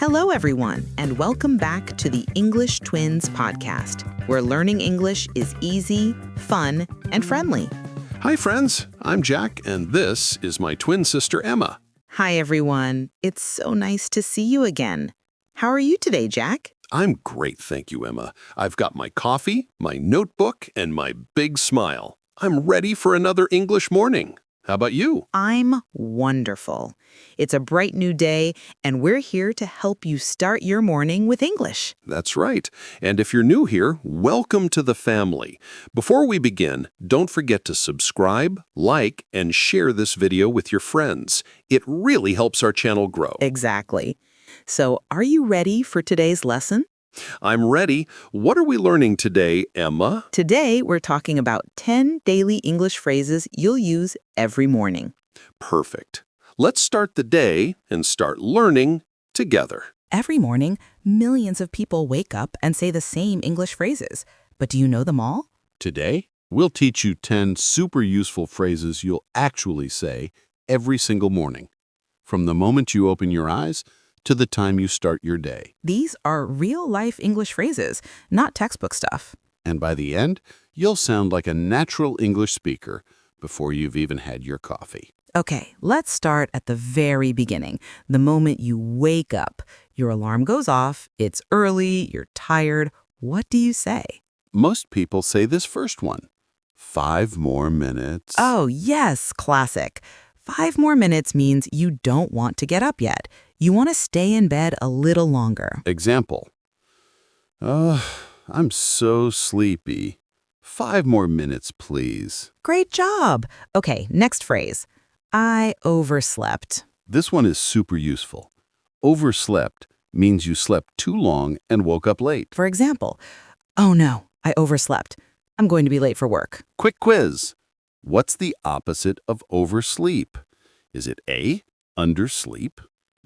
Hello, everyone, and welcome back to the English Twins podcast, where learning English is easy, fun, and friendly. Hi, friends. I'm Jack, and this is my twin sister, Emma. Hi, everyone. It's so nice to see you again. How are you today, Jack? I'm great, thank you, Emma. I've got my coffee, my notebook, and my big smile. I'm ready for another English morning. How about you? I'm wonderful. It's a bright new day, and we're here to help you start your morning with English. That's right. And if you're new here, welcome to the family. Before we begin, don't forget to subscribe, like, and share this video with your friends. It really helps our channel grow. Exactly. So, are you ready for today's lesson? I'm ready. What are we learning today, Emma? Today, we're talking about 10 daily English phrases you'll use every morning. Perfect. Let's start the day and start learning together. Every morning, millions of people wake up and say the same English phrases. But do you know them all? Today, we'll teach you 10 super useful phrases you'll actually say every single morning, from the moment you open your eyes to the time you start your day. These are real-life English phrases, not textbook stuff. And by the end, you'll sound like a natural English speaker before you've even had your coffee. Okay, let's start at the very beginning, the moment you wake up. Your alarm goes off, it's early, you're tired. What do you say? Most people say this first one, 5 more minutes. Oh, yes, classic. 5 more minutes means you don't want to get up yet. You want to stay in bed a little longer. Example, I'm so sleepy. 5 more minutes, please. Great job. Okay, next phrase. I overslept. This one is super useful. Overslept means you slept too long and woke up late. For example, oh no, I overslept. I'm going to be late for work. Quick quiz. What's the opposite of oversleep? Is it A, undersleep,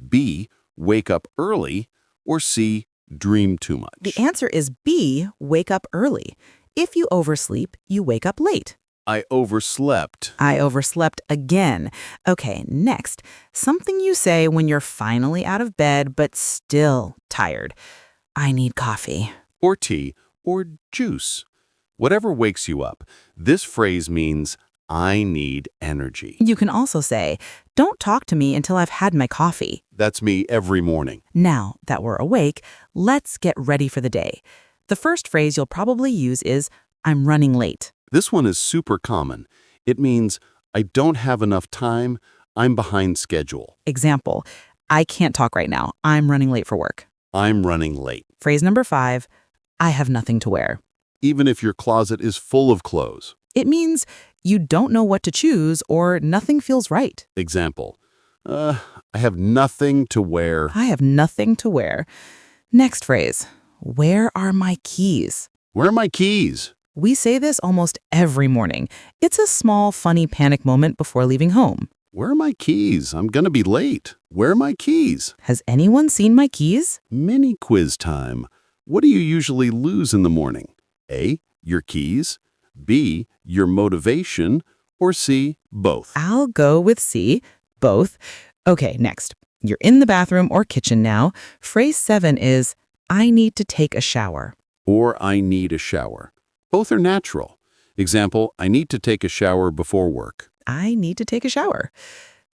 B, wake up early, or C, dream too much? The answer is B, wake up early. If you oversleep, you wake up late. I overslept. I overslept again. Okay, next. Something you say when you're finally out of bed but still tired. I need coffee. Or tea, or juice. Whatever wakes you up, this phrase means I need energy. You can also say, don't talk to me until I've had my coffee. That's me every morning. Now that we're awake, let's get ready for the day. The first phrase you'll probably use is, I'm running late. This one is super common. It means I don't have enough time, I'm behind schedule. Example, I can't talk right now. I'm running late for work. I'm running late. Phrase number 5, I have nothing to wear. Even if your closet is full of clothes. It means you don't know what to choose or nothing feels right. Example, I have nothing to wear. I have nothing to wear. Next phrase, where are my keys? Where are my keys? We say this almost every morning. It's a small, funny panic moment before leaving home. Where are my keys? I'm gonna be late. Where are my keys? Has anyone seen my keys? Mini quiz time. What do you usually lose in the morning? A, your keys, B, your motivation, or C, both? I'll go with C, both. Okay, next. You're in the bathroom or kitchen now. Phrase 7 is, I need to take a shower. Or I need a shower. Both are natural. Example, I need to take a shower before work. I need to take a shower.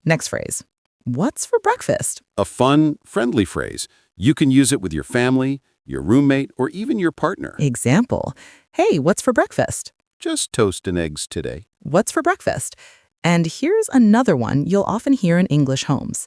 Next phrase. What's for breakfast? A fun, friendly phrase. You can use it with your family, your roommate, or even your partner. Example. Hey, what's for breakfast? Just toast and eggs today. What's for breakfast? And here's another one you'll often hear in English homes.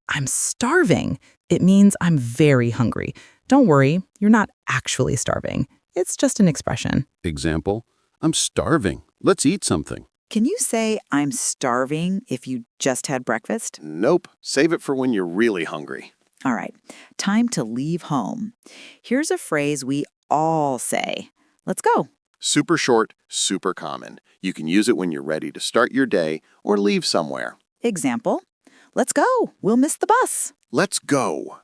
I'm starving. It means I'm very hungry. Don't worry, you're not actually starving. It's just an expression. Example, I'm starving. Let's eat something. Can you say, I'm starving if you just had breakfast? Nope. Save it for when you're really hungry. All right, time to leave home. Here's a phrase we all say. Let's go. Super short, super common. You can use it when you're ready to start your day or leave somewhere. Example, let's go. We'll miss the bus. Let's go.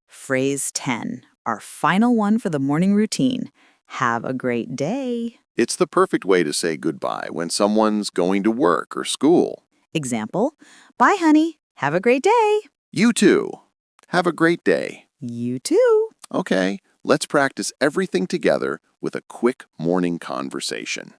Phrase 10, our final one for the morning routine. Have a great day. It's the perfect way to say goodbye when someone's going to work or school. Example, bye, honey. Have a great day. You too. Have a great day. You too. Okay, let's practice everything together with a quick morning conversation.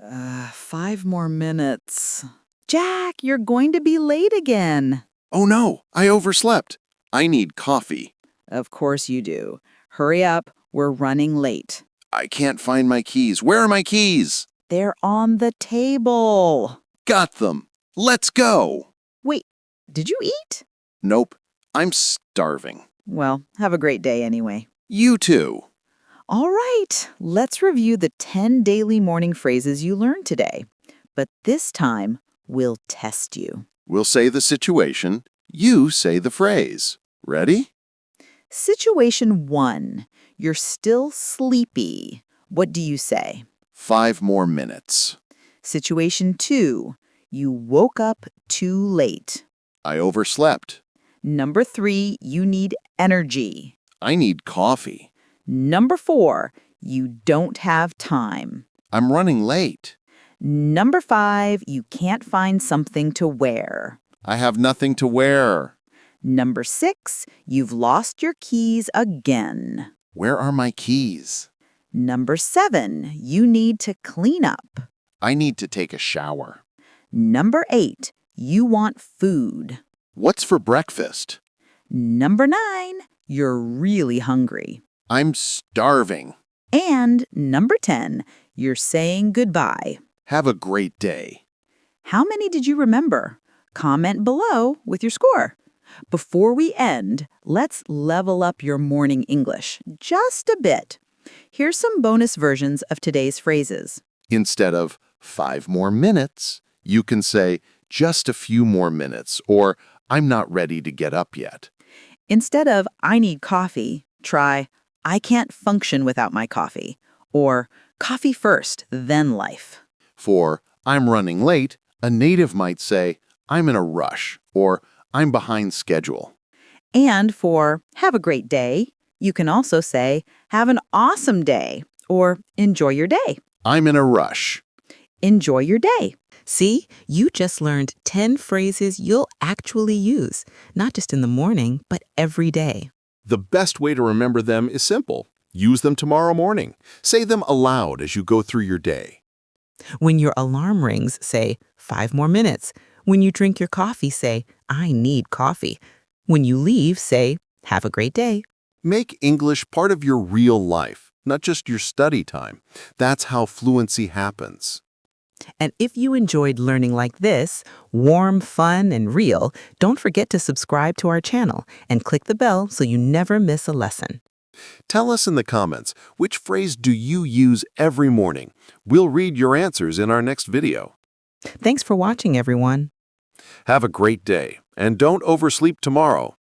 5 more minutes. Jack, you're going to be late again. Oh no, I overslept. I need coffee. Of course you do. Hurry up, we're running late. I can't find my keys. Where are my keys? They're on the table. Got them. Let's go. Wait, did you eat? Nope, I'm starving. Well, have a great day anyway. You too. All right, let's review the 10 daily morning phrases you learned today. But this time, we'll test you. We'll say the situation. You say the phrase. Ready? Situation 1. You're still sleepy. What do you say? 5 more minutes. Situation 2. You woke up too late. I overslept. Number 3. You need energy. I need coffee. Number 4. You don't have time. I'm running late. Number 5. You can't find something to wear. I have nothing to wear. Number 6. You've lost your keys again. Where are my keys? Number 7. You need to clean up. I need to take a shower. Number 8. You want food. What's for breakfast? Number 9. You're really hungry. I'm starving. And number 10. You're saying goodbye. Have a great day. How many did you remember? Comment below with your score. Before we end, let's level up your morning English just a bit. Here's some bonus versions of today's phrases. Instead of 5 more minutes, you can say just a few more minutes or I'm not ready to get up yet. Instead of I need coffee, try I can't function without my coffee, or coffee first, then life. For I'm running late, a native might say I'm in a rush or I'm behind schedule. And for have a great day, you can also say have an awesome day or enjoy your day. I'm in a rush. Enjoy your day. See, you just learned 10 phrases you'll actually use, not just in the morning, but every day. The best way to remember them is simple. Use them tomorrow morning. Say them aloud as you go through your day. When your alarm rings, say 5 more minutes. When you drink your coffee, say I need coffee. When you leave, say have a great day. Make English part of your real life, not just your study time. That's how fluency happens. And if you enjoyed learning like this, warm, fun, and real, don't forget to subscribe to our channel and click the bell so you never miss a lesson. Tell us in the comments, which phrase do you use every morning? We'll read your answers in our next video. Thanks for watching, everyone. Have a great day, and don't oversleep tomorrow.